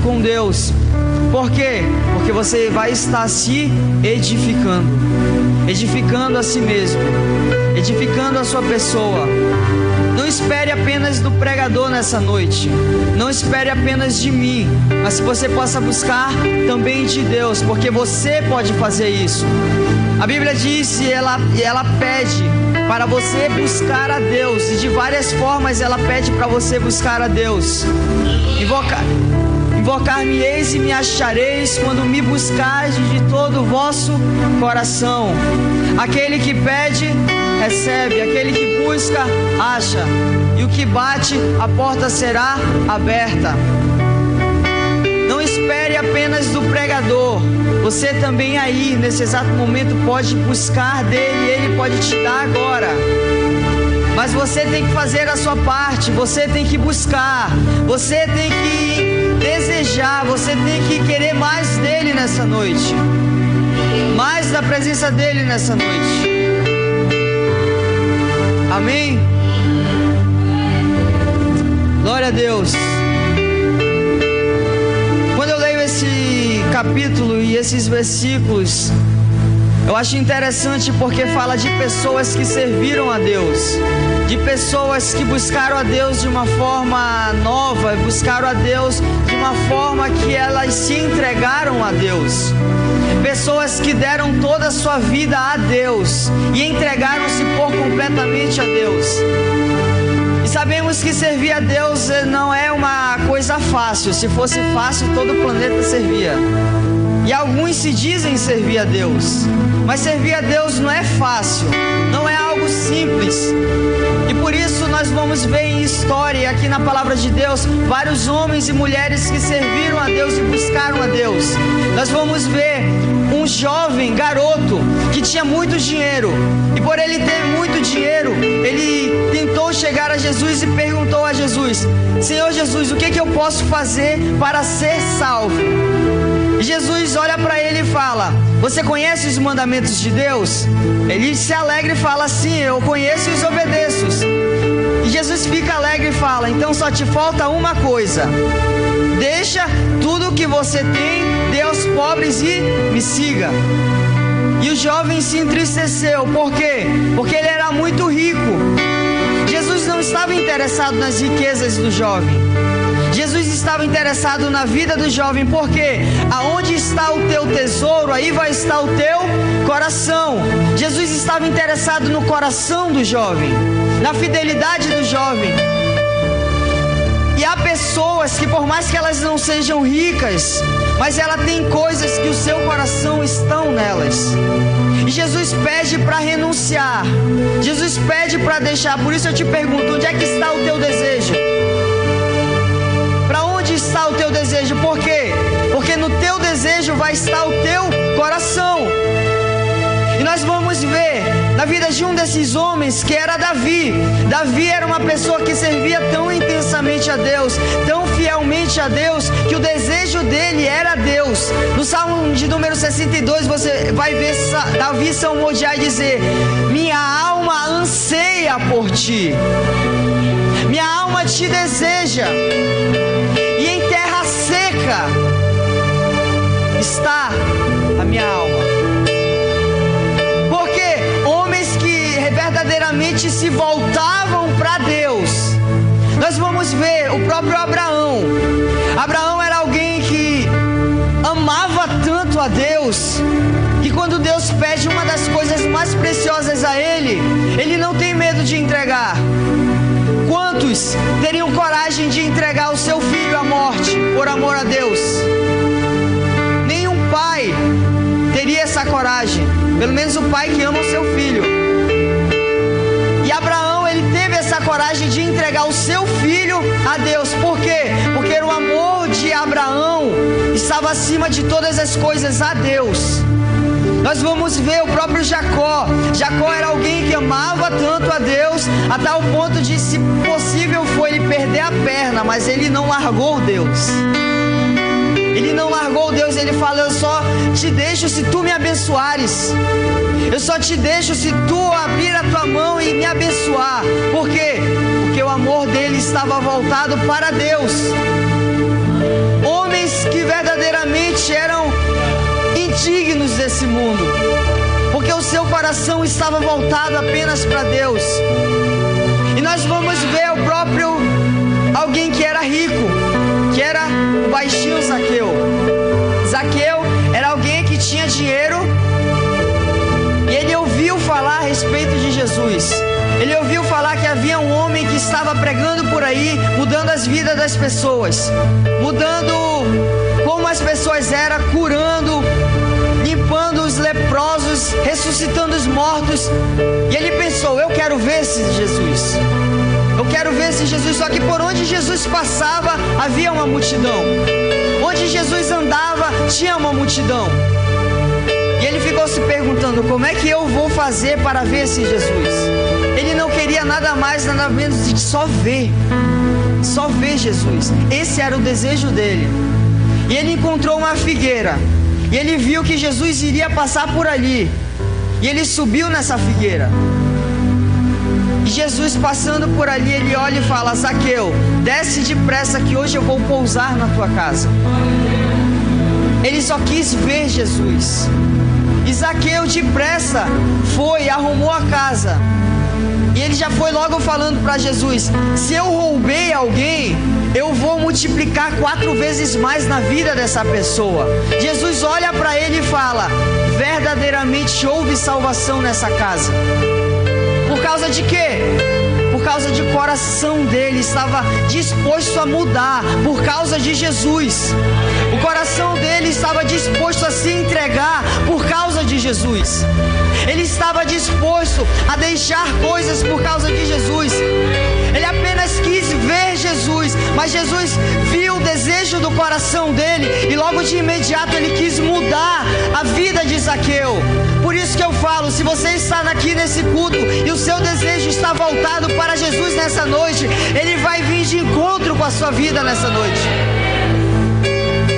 com Deus. Por quê? Porque você vai estar se edificando a si mesmo, edificando a sua pessoa. Não espere apenas do pregador nessa noite, não espere apenas de mim, mas que você possa buscar também de Deus, porque você pode fazer isso. A Bíblia diz e ela pede para você buscar a Deus, e de várias formas ela pede para você buscar a Deus. Invocar-me-eis e me achareis quando me buscardes de todo o vosso coração. Aquele que pede, recebe. Aquele que busca, acha. E o que bate, a porta será aberta. Não espere apenas do pregador. Você também aí, nesse exato momento, pode buscar dele. Ele pode te dar agora. Mas você tem que fazer a sua parte. Você tem que buscar. Você tem que desejar, você tem que querer mais dele nessa noite, mais da presença dele nessa noite. Amém? Glória a Deus. Quando eu leio esse capítulo e esses versículos, eu acho interessante porque fala de pessoas que serviram a Deus, de pessoas que buscaram a Deus de uma forma nova, buscaram a Deus de uma forma que elas se entregaram a Deus, pessoas que deram toda a sua vida a Deus e entregaram-se por completamente a Deus. E sabemos que servir a Deus não é uma coisa fácil. Se fosse fácil, todo o planeta servia. E alguns se dizem servir a Deus, mas servir a Deus não é fácil, não é algo simples. E por isso nós vamos ver em história, aqui na palavra de Deus, vários homens e mulheres que serviram a Deus e buscaram a Deus. Nós vamos ver um jovem garoto que tinha muito dinheiro, e por ele ter muito dinheiro, ele tentou chegar a Jesus e perguntou a Jesus: Senhor Jesus, o que eu posso fazer para ser salvo? E Jesus olha para ele e fala: você conhece os mandamentos de Deus? Ele se alegra e fala: sim, eu conheço e os obedeço. E Jesus fica alegre e fala: então só te falta uma coisa. Deixa tudo o que você tem, dê aos pobres e me siga. E o jovem se entristeceu. Por quê? Porque ele era muito rico. Jesus não estava interessado nas riquezas do jovem. Jesus estava interessado na vida do jovem, porque aonde está o teu tesouro, aí vai estar o teu coração. Jesus estava interessado no coração do jovem, na fidelidade do jovem. E há pessoas que, por mais que elas não sejam ricas, mas ela tem coisas que o seu coração estão nelas. E Jesus pede para renunciar, Jesus pede para deixar. Por isso eu te pergunto: onde é que está o teu desejo? Está o teu desejo? Por quê? Porque no teu desejo vai estar o teu coração. E nós vamos ver na vida de um desses homens, que era Davi. Davi era uma pessoa que servia tão intensamente a Deus, tão fielmente a Deus, que o desejo dele era Deus. No Salmo de número 62 você vai ver Davi salmodiar e dizer: minha alma anseia por ti, minha alma te deseja. E em terra seca está a minha alma. Porque homens que verdadeiramente se voltavam para Deus. Nós vamos ver o próprio Abraão. Abraão era alguém que amava tanto a Deus, que quando Deus pede uma das coisas mais preciosas a ele, ele não tem medo de entregar. Quantos teriam coragem de entregar o seu filho à morte por amor a Deus? Nenhum pai teria essa coragem, pelo menos o pai que ama o seu filho. E Abraão, ele teve essa coragem de entregar o seu filho a Deus. Por quê? Porque o amor de Abraão estava acima de todas as coisas a Deus. Nós vamos ver o próprio Jacó. Jacó era alguém que amava tanto a Deus, a tal ponto de, se possível, foi ele perder a perna, mas ele não largou Deus. Ele não largou Deus. Ele fala: eu só te deixo se tu me abençoares. Eu só te deixo se tu abrir a tua mão e me abençoar. Por quê? Porque o amor dele estava voltado para Deus. desse mundo, porque o seu coração estava voltado apenas para Deus. E nós vamos ver o próprio alguém que era rico, que era o baixinho Zaqueu. Zaqueu era alguém que tinha dinheiro e ele ouviu falar a respeito de Jesus. Ele ouviu falar que havia um homem que estava pregando por aí, mudando as vidas das pessoas, mudando como as pessoas eram, curando, limpando os leprosos, ressuscitando os mortos. E ele pensou: eu quero ver esse Jesus. Eu quero ver esse Jesus. Só que por onde Jesus passava, havia uma multidão. Onde Jesus andava, tinha uma multidão. E ele ficou se perguntando: como é que eu vou fazer para ver esse Jesus? Ele não queria nada mais, nada menos de só ver Jesus. Esse era o desejo dele. E ele encontrou uma figueira, e ele viu que Jesus iria passar por ali, e ele subiu nessa figueira. E Jesus passando por ali, ele olha e fala: Zaqueu, desce depressa que hoje eu vou pousar na tua casa. Ele só quis ver Jesus. E Zaqueu depressa foi, arrumou a casa. E ele já foi logo falando para Jesus: se eu roubei alguém, eu vou multiplicar 4 vezes mais na vida dessa pessoa. Jesus olha para ele e fala: verdadeiramente houve salvação nessa casa. Por causa de quê? Por causa de coração dele estava disposto a mudar por causa de Jesus. O coração dele estava disposto a se entregar por causa de Jesus. Ele estava disposto a deixar coisas por causa de Jesus. Ele apenas quis ver Jesus, mas Jesus viu o desejo do coração dele e logo de imediato ele quis mudar a vida de Zaqueu. Por isso que eu falo: se você está aqui nesse culto e o seu desejo está voltado para Jesus nessa noite, ele vai vir de encontro com a sua vida nessa noite.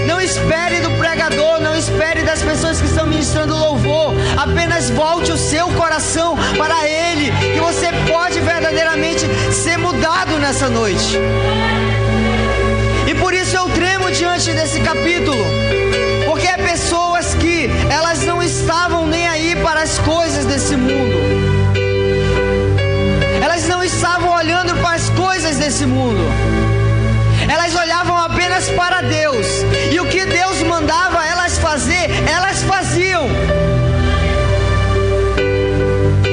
Não espere do pregador, não espere das pessoas que estão ministrando louvor. Apenas volte o seu coração para Ele, que você pode verdadeiramente ser mudado nessa noite. E por isso eu tremo diante desse capítulo, porque é pessoas que elas não estavam nem aí para as coisas desse mundo. Elas não estavam olhando para as coisas desse mundo. Elas olhavam apenas para Deus. E o que Deus mandava elas fazer, elas faziam.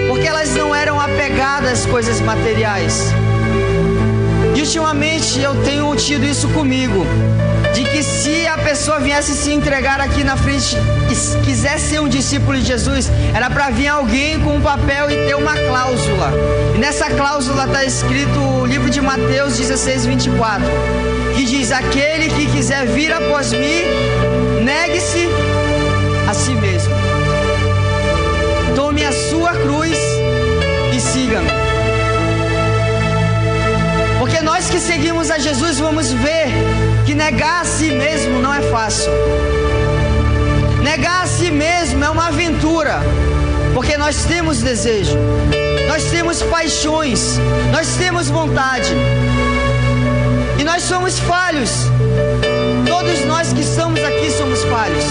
Porque elas não eram apegadas às coisas materiais. E ultimamente eu tenho tido isso comigo, de que se a pessoa viesse se entregar aqui na frente e quiser ser um discípulo de Jesus, era para vir alguém com um papel e ter uma cláusula. E nessa cláusula está escrito o livro de Mateus 16:24, que diz: aquele que quiser vir após mim, negue-se a si mesmo, tome a sua cruz e siga-me. Porque nós que seguimos a Jesus vamos ver que negar a si mesmo não é fácil. Negar a si mesmo é uma aventura, porque nós temos desejo, nós temos paixões, nós temos vontade, e nós somos falhos. Todos nós que estamos aqui somos falhos.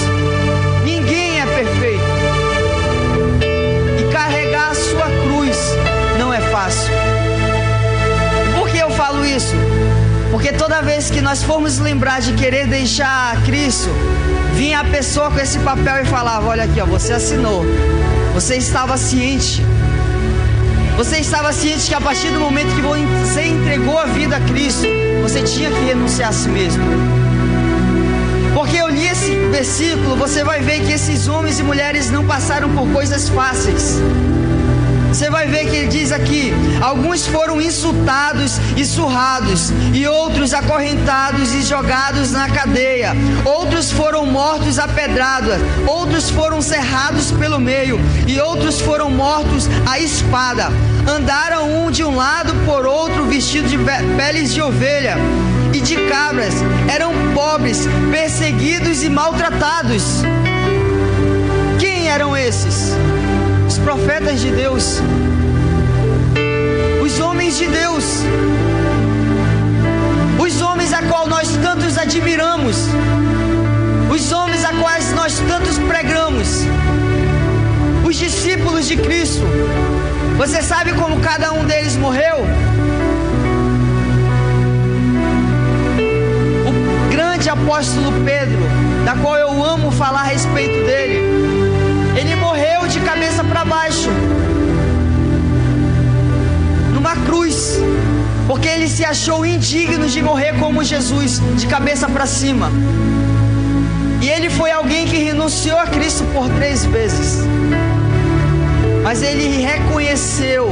Ninguém é perfeito. E carregar a sua cruz não é fácil. Por que eu falo isso? Porque toda vez que nós formos lembrar de querer deixar Cristo, vinha a pessoa com esse papel e falava: olha aqui, ó, você assinou, você estava ciente. Você estava ciente que a partir do momento que você entregou a vida a Cristo, você tinha que renunciar a si mesmo. Porque eu li esse versículo, você vai ver que esses homens e mulheres não passaram por coisas fáceis. Você vai ver que ele diz aqui: alguns foram insultados e surrados, e outros acorrentados e jogados na cadeia, outros foram mortos a pedradas, outros foram cerrados pelo meio, e outros foram mortos à espada. Andaram um de um lado por outro, vestidos de peles de ovelha e de cabras, eram pobres, perseguidos e maltratados. Quem eram esses? Os profetas de Deus, os homens de Deus, os homens a qual nós tantos admiramos, os homens a quais nós tantos pregamos. discípulos de Cristo. Você sabe como cada um deles morreu? O grande apóstolo Pedro, da qual eu amo falar a respeito dele, ele morreu de cabeça para baixo, numa cruz, porque ele se achou indigno de morrer como Jesus, de cabeça para cima. E ele foi alguém que renunciou a Cristo por 3 vezes. Mas ele reconheceu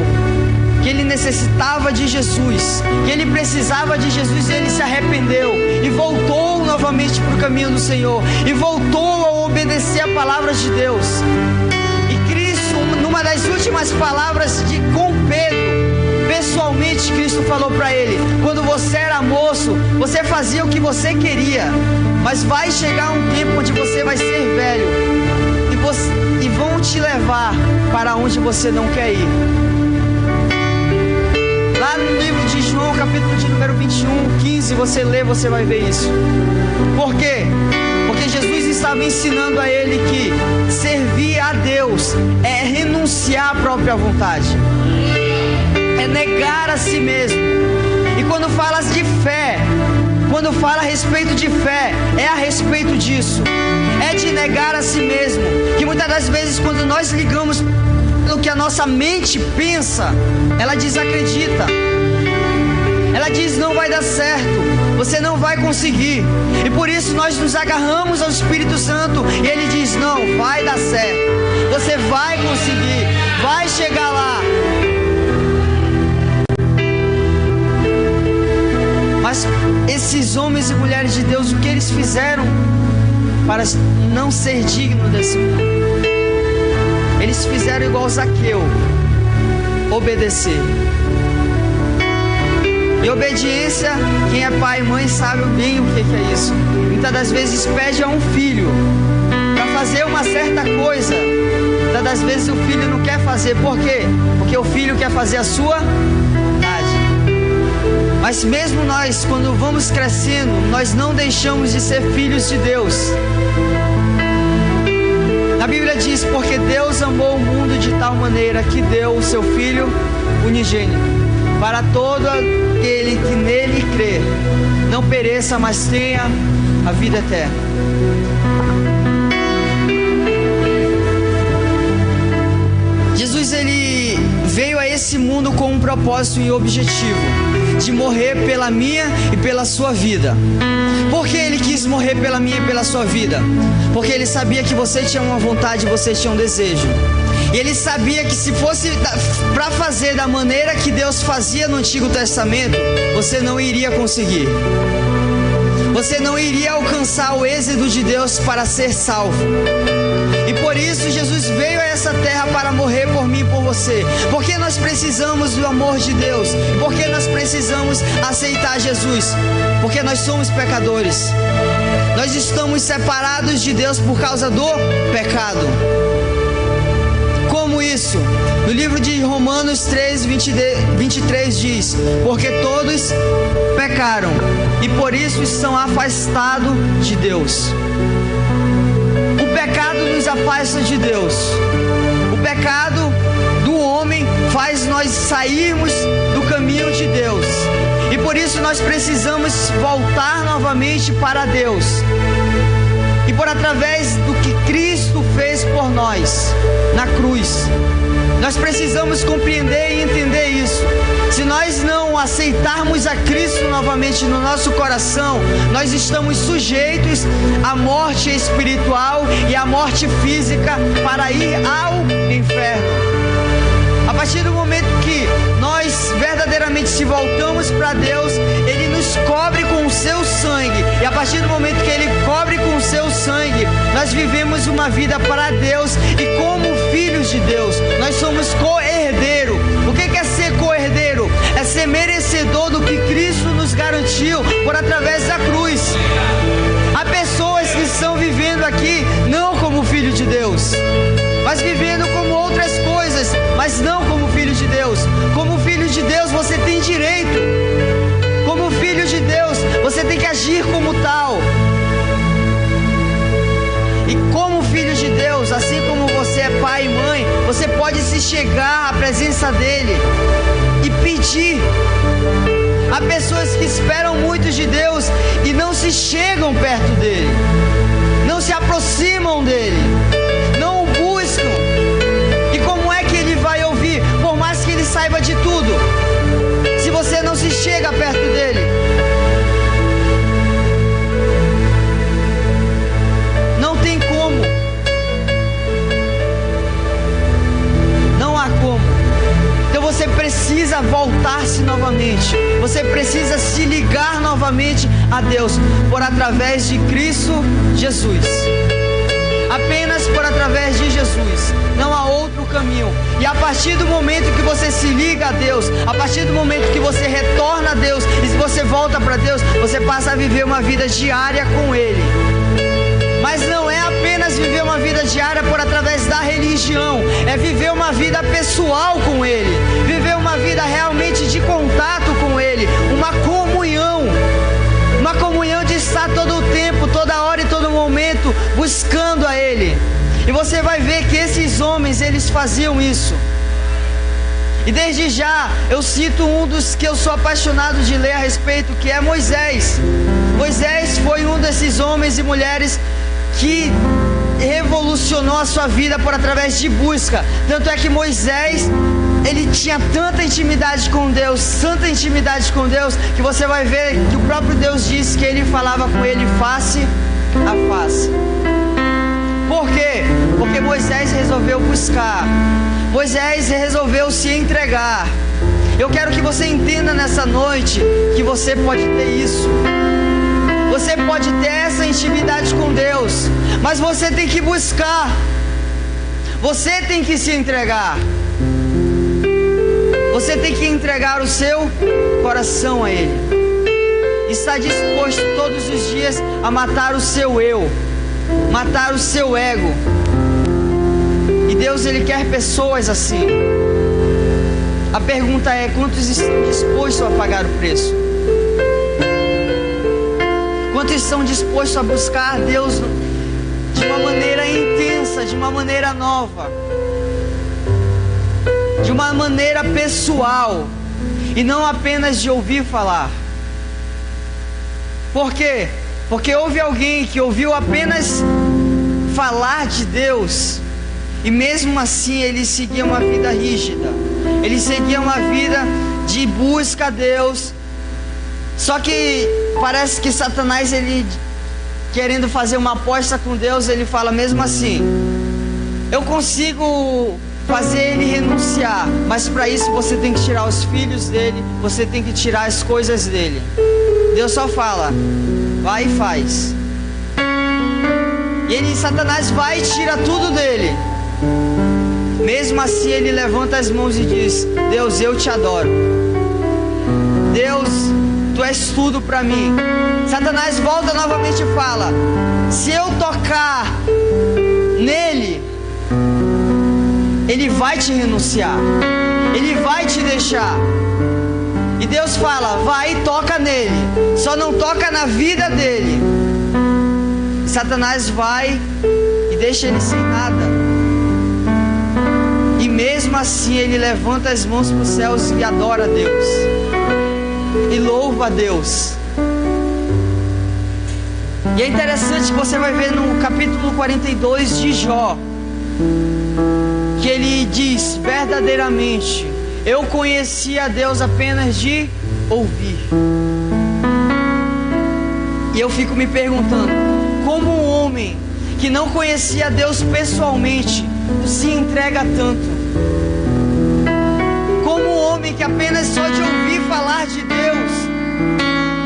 que ele necessitava de Jesus, que ele precisava de Jesus, e ele se arrependeu e voltou novamente para o caminho do Senhor, e voltou a obedecer a palavra de Deus. E Cristo, numa das últimas palavras com Pedro, pessoalmente Cristo falou para ele: quando você era moço, você fazia o que você queria, mas vai chegar um tempo onde você vai ser velho, e vão te levar para onde você não quer ir. Lá no livro de João, capítulo de número 21, 15, você lê, você vai ver isso. Por quê? Porque Jesus estava ensinando a ele que servir a Deus é renunciar à própria vontade, é negar a si mesmo. E quando falas de fé, quando fala a respeito de fé, é a respeito disso, é de negar a si mesmo. Que muitas das vezes, quando nós ligamos no que a nossa mente pensa, ela desacredita, ela diz: não vai dar certo, você não vai conseguir. E por isso nós nos agarramos ao Espírito Santo, e ele diz: não, vai dar certo, você vai conseguir, vai chegar lá. Mas esses homens e mulheres de Deus, o que eles fizeram para não ser digno desse mundo? Eles fizeram igual Zaqueu, obedecer. E obediência, quem é pai e mãe sabe bem o que é isso. Muitas das vezes pede a um filho para fazer uma certa coisa, muitas das vezes o filho não quer fazer. Por quê? Porque o filho quer fazer a sua vontade. Mas mesmo nós, quando vamos crescendo, nós não deixamos de ser filhos de Deus. A Bíblia diz: porque Deus amou o mundo de tal maneira que deu o seu Filho unigênito, para todo aquele que nele crê, não pereça, mas tenha a vida eterna. Jesus, ele veio a esse mundo com um propósito e objetivo: de morrer pela minha e pela sua vida. Por que ele quis morrer pela minha e pela sua vida? Porque ele sabia que você tinha uma vontade, você tinha um desejo. E ele sabia que se fosse para fazer da maneira que Deus fazia no Antigo Testamento, você não iria conseguir. Você não iria alcançar o êxito de Deus para ser salvo. E por isso Jesus veio a essa terra para morrer por mim e por você. Porque nós precisamos do amor de Deus. Porque nós precisamos aceitar Jesus. Porque nós somos pecadores. Nós estamos separados de Deus por causa do pecado. Como isso? No livro de Romanos 3, 23 diz: porque todos pecaram e por isso estão afastados de Deus. O pecado nos afasta de Deus. O pecado do homem faz nós sairmos do caminho de Deus. E por isso nós precisamos voltar novamente para Deus. E por através do que Cristo fez por nós na cruz, nós precisamos compreender e entender isso. Se nós não aceitarmos a Cristo novamente no nosso coração, nós estamos sujeitos à morte espiritual e à morte física para ir ao inferno. A partir do momento que nós verdadeiramente se voltamos para Deus, Ele nos cobre com o seu sangue. E a partir do momento que Ele cobre com o seu sangue, nós vivemos uma vida para Deus. E como filhos de Deus, nós somos co-herdeiro. O que é ser co-herdeiro? É ser merecedor do que Cristo nos garantiu por através da cruz. Há pessoas que estão vivendo aqui não como filho de Deus, mas vivendo como outras coisas, mas não como filho de Deus. Como filho de Deus você tem direito. Como filho de Deus você tem que agir como tal. E como filho de Deus, assim como você é pai e mãe, você se chegar à presença dele e pedir. Há pessoas que esperam muito de Deus e não se chegam perto dele, não se aproximam dele, não o buscam. E como é que ele vai ouvir, por mais que ele saiba de tudo, se você não se chega perto dele? Não tem como. Não há como. Então você precisa voltar-se novamente. Você precisa se ligar novamente a Deus por através de Cristo Jesus. Apenas por através de Jesus. Não há outro caminho. E a partir do momento que você se liga a Deus, a partir do momento que você retorna a Deus e você volta para Deus, você passa a viver uma vida diária com Ele. Mas não é apenas viver uma vida diária por através da religião, é viver uma vida pessoal com Ele, viver uma vida realmente de contato com Ele, uma comunhão de estar todo o tempo, toda hora e todo momento buscando a Ele. E você vai ver que esses homens, eles faziam isso. E desde já eu cito um dos que eu sou apaixonado de ler a respeito, que é Moisés. Moisés foi um desses homens e mulheres que revolucionou a sua vida por através de busca. Tanto é que Moisés, ele tinha tanta intimidade com Deus, que você vai ver que o próprio Deus disse que ele falava com ele face a face. Por quê? Porque Moisés resolveu buscar, Moisés resolveu se entregar. Eu quero que você entenda nessa noite que você pode ter isso. Você pode ter essa intimidade com Deus, mas você tem que buscar. Você tem que se entregar. Você tem que entregar o seu coração a Ele. Está disposto todos os dias a matar o seu eu, matar o seu ego. E Deus, Ele quer pessoas assim. A pergunta é: quantos estão dispostos a pagar o preço? Quantos estão dispostos a buscar Deus de uma maneira intensa, de uma maneira nova, de uma maneira pessoal, e não apenas de ouvir falar? Por quê? Porque houve alguém que ouviu apenas falar de Deus, e mesmo assim ele seguia uma vida rígida, ele seguia uma vida de busca a Deus. Só que parece que Satanás, ele querendo fazer uma aposta com Deus, ele fala mesmo assim: eu consigo fazer ele renunciar, mas para isso você tem que tirar os filhos dele, você tem que tirar as coisas dele. Deus só fala: vai e faz. E Satanás vai e tira tudo dele. Mesmo assim ele levanta as mãos e diz: Deus, eu te adoro. Deus, Tu és tudo para mim. Satanás volta novamente e fala: se eu tocar nele, ele vai te renunciar, ele vai te deixar. E Deus fala: vai e toca nele, só não toca na vida dele. E Satanás vai e deixa ele sem nada. E mesmo assim ele levanta as mãos para os céus e adora a Deus, e louva a Deus. E é interessante que você vai ver no capítulo 42 de Jó, que ele diz: verdadeiramente eu conheci a Deus apenas de ouvir. E eu fico me perguntando, como um homem que não conhecia Deus pessoalmente se entrega tanto? Como um homem que apenas só de ouvir falar de Deus,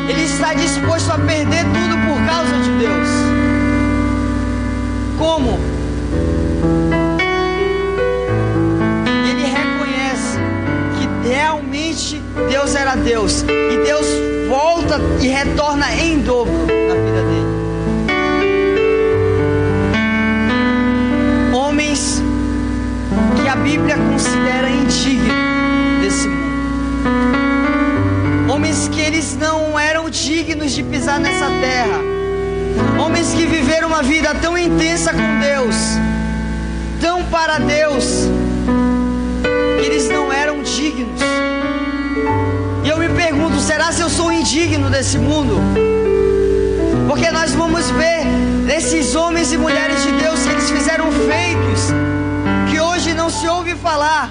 ele está disposto a perder tudo por causa de Deus? Como? E ele reconhece que realmente Deus era Deus, e Deus volta e retorna em dobro na vida dele. Homens que a Bíblia considera indignos desse mundo, homens que eles não eram dignos de pisar nessa terra, homens que viveram uma vida tão intensa com Deus, tão para Deus, indignos. E eu me pergunto, será se eu sou indigno desse mundo? Porque nós vamos ver esses homens e mulheres de Deus que eles fizeram feitos que hoje não se ouve falar.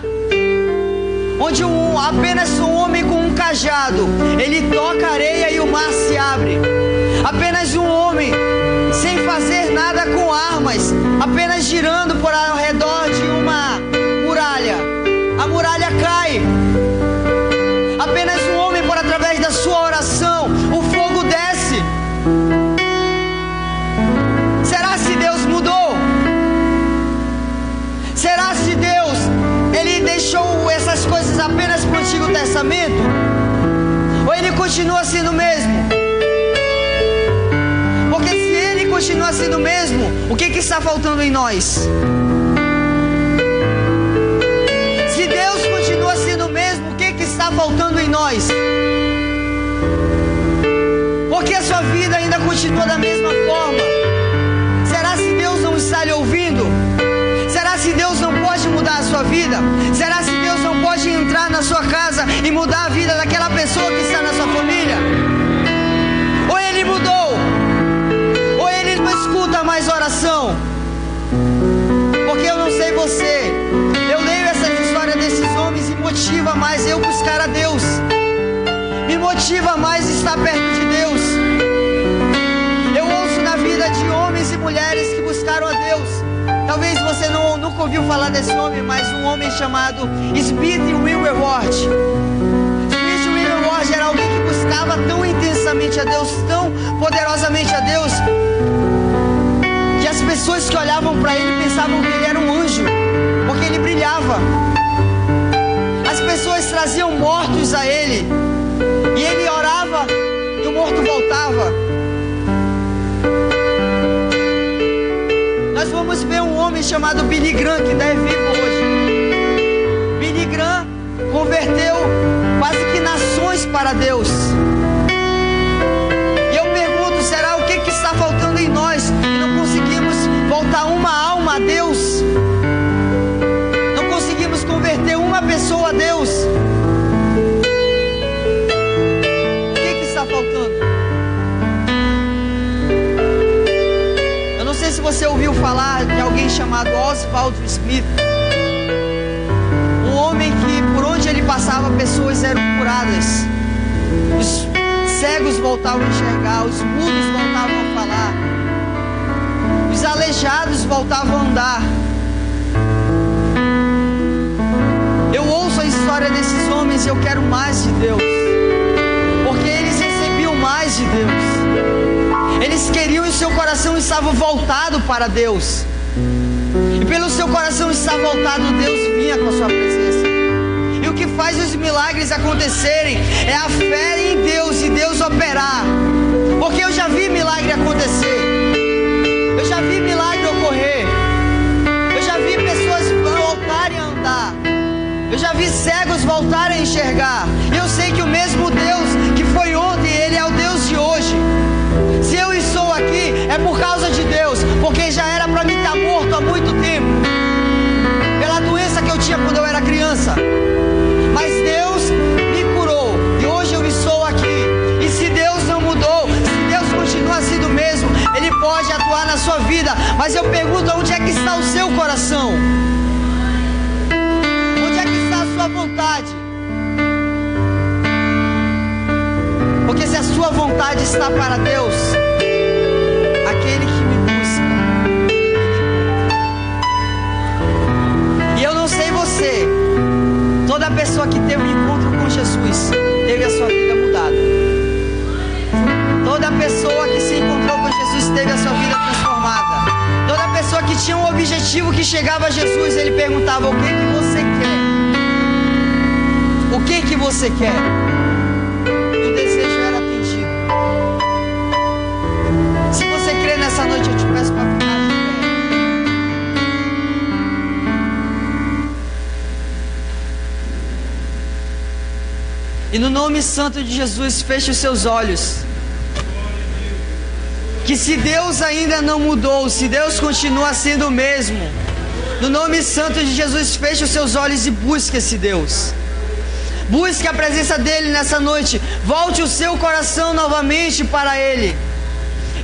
Onde apenas um homem com um cajado, ele toca a areia e o mar se abre. Apenas um homem, sem fazer nada com armas, apenas girando por ao redor de uma muralha, a muralha cai. Apenas um homem, por através da sua oração, o fogo desce. Será se Deus mudou? Será se Deus, Ele deixou essas coisas apenas para o Antigo Testamento? Ou Ele continua sendo o mesmo? Porque se Ele continua sendo o mesmo, o que está faltando em nós? Se Deus continua sendo o mesmo, o que está faltando em nós? Porque a sua vida ainda continua da mesma forma? Será se Deus não está lhe ouvindo? Será se Deus não pode mudar a sua vida? Será se Deus não pode entrar na sua casa e mudar a vida daquela pessoa que está na sua família? Ou Ele mudou? Ou Ele não escuta mais oração? Porque eu não sei você, eu leio essa história desses homens e motiva mais eu buscar a Deus. Me motiva mais estar perto de Deus. Eu ouço na vida de homens e mulheres que buscaram a Deus. Talvez você nunca ouviu falar desse homem, mas um homem chamado Smith Wigglesworth. Smith Wigglesworth era alguém que buscava tão intensamente a Deus, tão poderosamente a Deus, que as pessoas que olhavam para ele pensavam que ele era um anjo, porque ele brilhava. As pessoas traziam mortos a ele, e ele orava e o morto voltava. Nós vamos ver um homem chamado Billy Graham, que ainda é vivo hoje. Billy Graham converteu quase que nações para Deus. E eu pergunto, será o que está faltando em nós? E não conseguimos voltar uma alma a Deus? Não conseguimos converter uma pessoa a Deus? O que está faltando? Se você ouviu falar de alguém chamado Oswald Smith, um homem que por onde ele passava pessoas eram curadas, os cegos voltavam a enxergar, os mudos voltavam a falar, os aleijados voltavam a andar. Eu ouço a história desses homens e eu quero mais de Deus, porque eles recebiam mais de Deus. Eles queriam e seu coração estava voltado para Deus. E pelo seu coração estar voltado, Deus vinha com a sua presença. E o que faz os milagres acontecerem é a fé em Deus e Deus operar. Porque eu já vi milagre acontecer. Eu já vi milagre ocorrer. Eu já vi pessoas voltarem a andar. Eu já vi cegos voltarem a enxergar. E eu sei que o mesmo Deus que foi ontem, Ele é o Deus de hoje. Se eu estou aqui, é por causa de Deus, porque já era para mim estar morto há muito tempo, pela doença que eu tinha quando eu era criança. Mas Deus me curou, e hoje eu estou aqui. E se Deus não mudou, se Deus continua sendo o mesmo, Ele pode atuar na sua vida. Mas eu pergunto, onde é que está o seu coração? Onde é que está a sua vontade? Porque se a sua vontade está para Deus, aquele que me busca, e eu não sei você, toda pessoa que teve um encontro com Jesus teve a sua vida mudada. Toda pessoa que se encontrou com Jesus teve a sua vida transformada. Toda pessoa que tinha um objetivo, que chegava a Jesus, ele perguntava: o que você quer? O que você quer? E o desejo era atendido. Se você crê nessa noite, eu te peço para ficar de pé. E no nome santo de Jesus, feche os seus olhos. Que se Deus ainda não mudou, se Deus continua sendo o mesmo, no nome santo de Jesus, feche os seus olhos e busque esse Deus. Busque a presença dele nessa noite. Volte o seu coração novamente para ele.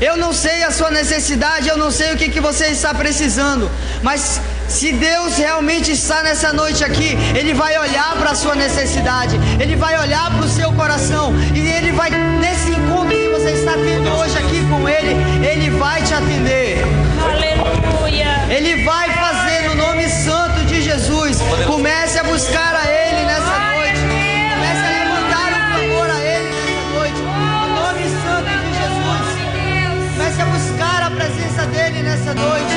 Eu não sei a sua necessidade, eu não sei o que você está precisando, mas se Deus realmente está nessa noite aqui, Ele vai olhar para a sua necessidade, Ele vai olhar para o seu coração, e Ele vai, nesse encontro que você está tendo hoje aqui com Ele, Ele vai te atender. Aleluia. Ele vai fazer no nome santo de Jesus. Comece a buscar a Ele nessa noite. Comece a levantar um clamor a Ele nessa noite. No nome santo de Jesus. Comece a buscar a presença dEle nessa noite.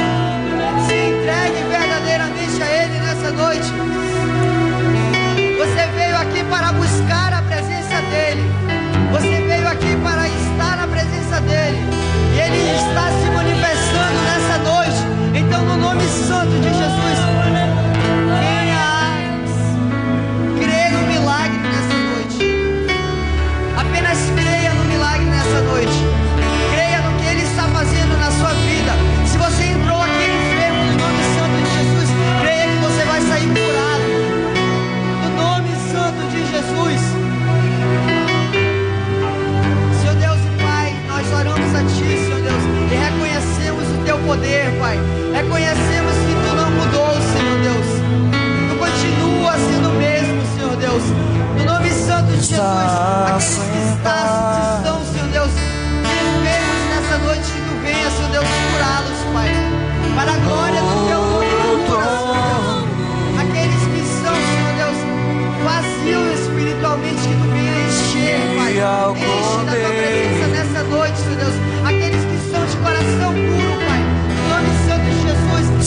Se entregue verdadeiramente a Ele nessa noite. Você veio aqui para buscar a presença dEle. Você veio aqui para estar na presença dEle. E Ele está se manifestando nessa noite. Então, no nome santo de Jesus, venha crer no milagre nessa noite. Apenas creia no milagre nessa noite. Creia no que Ele está fazendo na sua vida. Se você entrou aqui enfermo, no nome santo de Jesus, creia que você vai sair curado. No nome santo de Jesus. Senhor Deus e Pai, nós oramos a Ti, Senhor Deus, e reconhecemos o Teu poder, Pai. Reconhecemos que Tu não mudou, Senhor Deus. Tu continua sendo o mesmo, Senhor Deus. No nome santo de Jesus, aqueles que estão, Senhor Deus, enfermos nessa noite, que Tu venha, Senhor Deus, curá-los, Pai. Para a glória do Teu nome, cura, Senhor Deus. Aqueles que são, Senhor Deus, vazios espiritualmente, que Tu venha encher, Pai. Enche da Tua presença nessa noite, Senhor Deus. Aqueles que são de coração puro, Pai. No nome santo de Jesus, que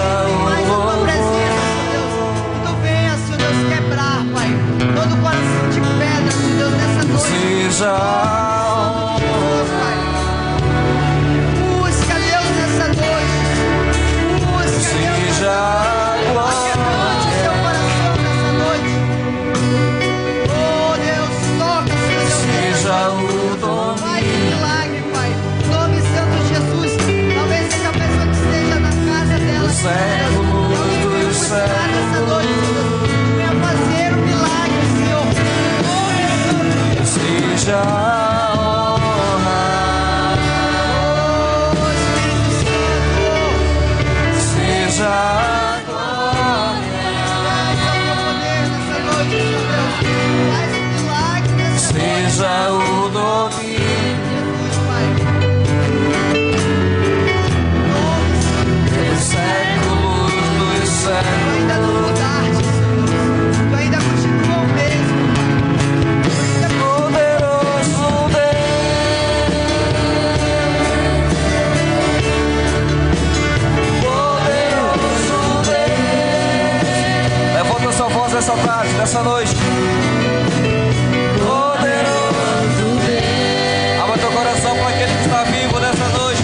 não mais a Tua presença, Senhor Deus. Que Tu venha, Senhor Deus, quebrar, Pai, todo o coração de pedra, Senhor Deus, nessa noite. Seja Busca Deus nessa noite. Busca Deus nessa noite. Aquietante o seu coração nessa noite. Oh Deus, toca, Senhor Deus, seja o dom. faz um milagre, Pai. Em nome santo de Jesus. Talvez seja a pessoa que esteja na casa dela, Senhor Deus. Alguém veio buscar nessa noite, Senhor Deus. Venha fazer um milagre, Senhor. Em nome santo de Jesus. Seja a honra, Oh Espírito Santo. seja a Faz o teu poder nessa noite, Senhor Deus. Faz um milagre nessa noite. seja o domínio Jesus, Pai. Nome santo. dos séculos dos Tu séculos. ainda não mudaste, Senhor Deus. Tu ainda continua o mesmo, Pai. Tu ainda Poderoso Deus, poderoso Deus. Levanta sua voz nessa tarde, nessa noite. Poderoso Deus. Abra teu coração para aquele que está vivo nessa noite.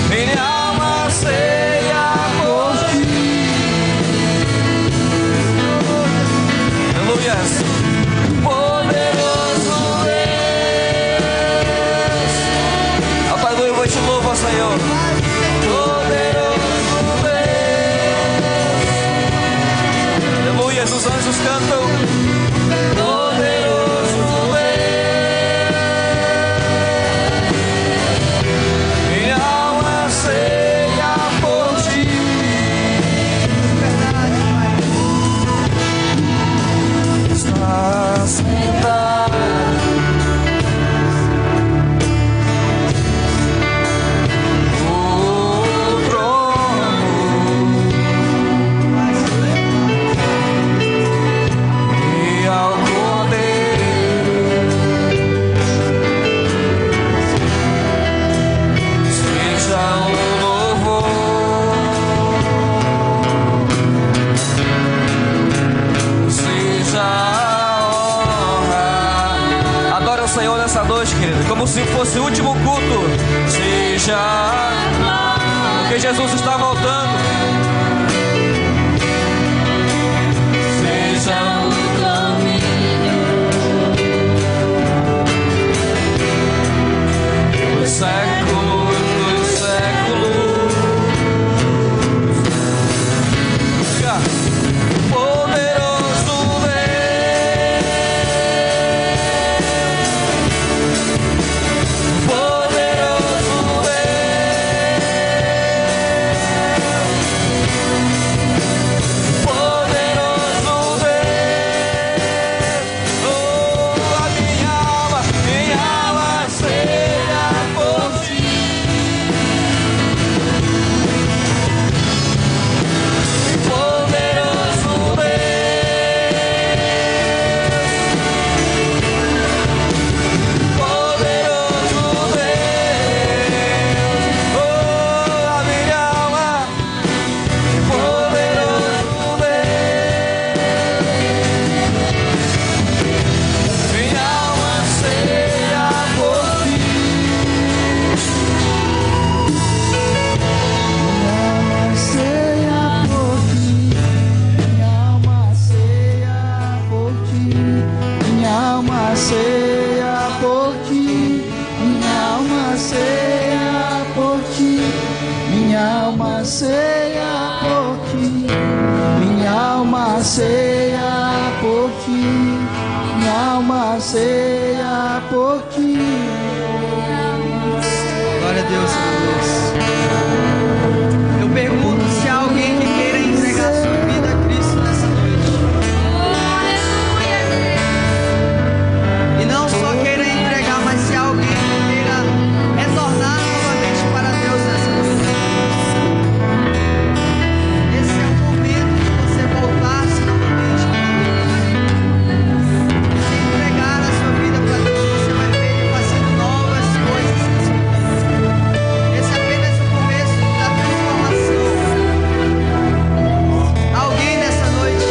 Minha alma ceia por ti. Aleluia. Poderoso Deus. Aleluia, eu te louvo, Senhor. Poderoso Deus. Aleluia, os anjos cantam. Poderoso Deus. Minha alma ceia por ti. verdade, Pai. Está sentado no trono e ao Cordeiro seja um louvor, seja a honra. Adore o Senhor nessa noite, querido, como se fosse o último culto. Seja, porque Jesus está voltando. Seja o domínio dos séculos dos séculos. Poderoso Deus. minha alma anseia por ti, minha alma anseia por ti, minha alma anseia por ti. Glória a Deus, eu pergunto se há alguém que queira entregar sua vida a Cristo nessa noite. E não só queira entregar, mas se há alguém que queira retornar novamente para Deus nessa noite. Esse é o momento de você voltar-se novamente para Deus. Se entregar a sua vida para Deus, você vai ver Ele fazendo novas coisas na sua vida. Esse é apenas o começo da transformação. Alguém nessa noite.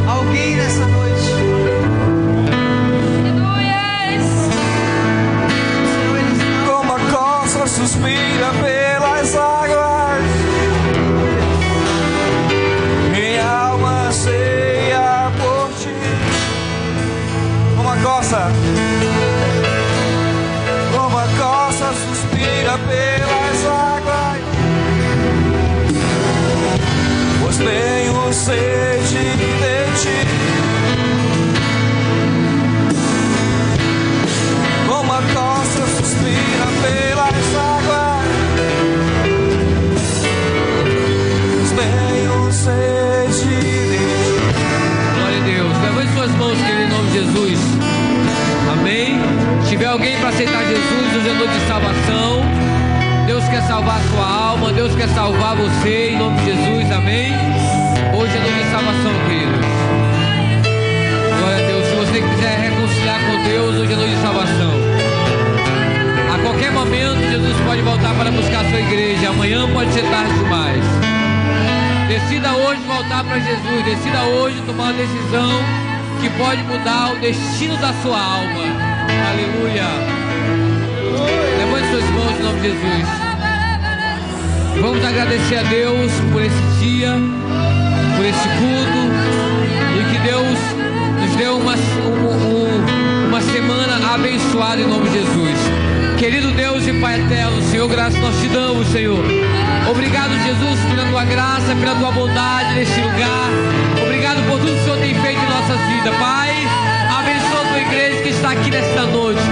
Alguém nessa noite. Senhor, Ele está. Como a costa suspira pelas águas, minha alma anseia por ti. Como a costa suspira pelas águas, pois tenho sede de ti. Como a costa suspira pelas águas, pois tenho sede de ti. Glória a Deus. Levante suas mãos, querido, em nome de Jesus. Amém. Se tiver alguém para aceitar Jesus, hoje é noite de salvação. Deus quer salvar a sua alma. Deus quer salvar você, em nome de Jesus. Amém. Hoje é noite de salvação, querido. Glória a Deus. Se você quiser reconciliar com Deus, hoje é noite de salvação. A qualquer momento, Jesus pode voltar para buscar a sua igreja. Amanhã pode ser tarde demais. Decida hoje voltar para Jesus. Decida hoje tomar uma decisão que pode mudar o destino da sua alma. Aleluia. Levante suas mãos em nome de Jesus. Vamos agradecer a Deus por esse dia, por esse culto, e que Deus nos deu uma semana abençoada em nome de Jesus. Querido Deus e Pai eterno, Senhor, graças nós te damos, Senhor. Obrigado, Jesus, pela tua graça, pela tua bondade neste lugar. Obrigado por tudo que o Senhor tem feito em nossas vidas, Pai. Abençoa a tua igreja que está aqui nesta noite.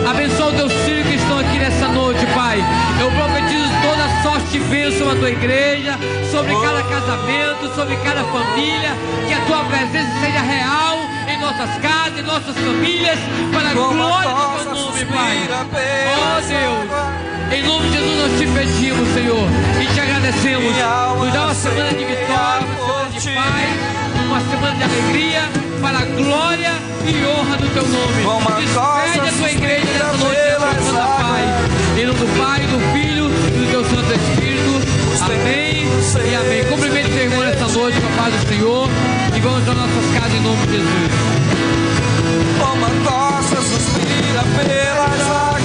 Abençoa os teus filhos que estão aqui nessa noite, Pai. Eu profetizo toda sorte e bênção na tua igreja, sobre cada casamento, sobre cada família. Que a tua presença seja real em nossas casas, em nossas famílias, para a glória do teu nome, Pai. Oh Deus, em nome de Jesus nós te pedimos, Senhor, e te agradecemos. Nos dá uma semana de vitória, uma semana de paz, uma semana de alegria, para a glória e honra do teu nome. Despede a tua igreja nessa noite, Santa Pai. Em nome do Pai, do Filho e do teu Santo Espírito. Amém e amém. Cumprimente o teu irmão nessa noite com a paz do Senhor, e vamos para nossas casas em nome de Jesus. Como a costa suspira pelas águas,